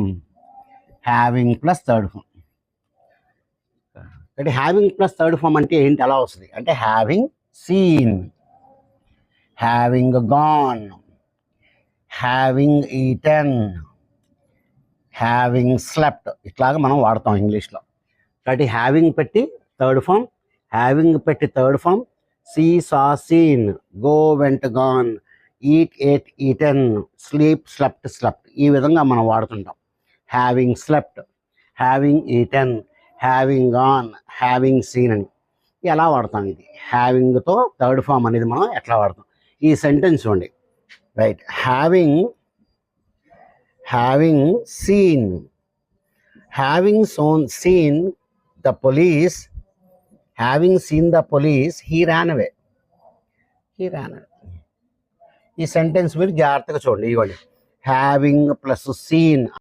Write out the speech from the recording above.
Form, having plus third form. అంటే having plus third form అంటే ఏంటి, అలా వస్తుంది అంటే having seen, having gone, having eaten, having slept, ఇట్లాగా మనం వాడతాం ఇంగ్లీష్లో. కాబట్టి హ్యావింగ్ పెట్టి థర్డ్ ఫామ్, హ్యావింగ్ పెట్టి third form, see saw seen, go went gone, eat ate eaten, sleep slept slept, ఈ విధంగా మనం వాడుతుంటాం. Having slept, having eaten, having gone, having seen అని ఎలా వాడతాం. ఇది హ్యావింగ్తో థర్డ్ ఫామ్ అనేది మనం ఎట్లా వాడతాం. ఈ సెంటెన్స్ చూడండి, right. Having seen, having seen the police, having seen the police, he ran away. ఈ సెంటెన్స్ మీరు జాగ్రత్తగా చూడండి. ఇవ్వండి హ్యావింగ్ ప్లస్ సీన్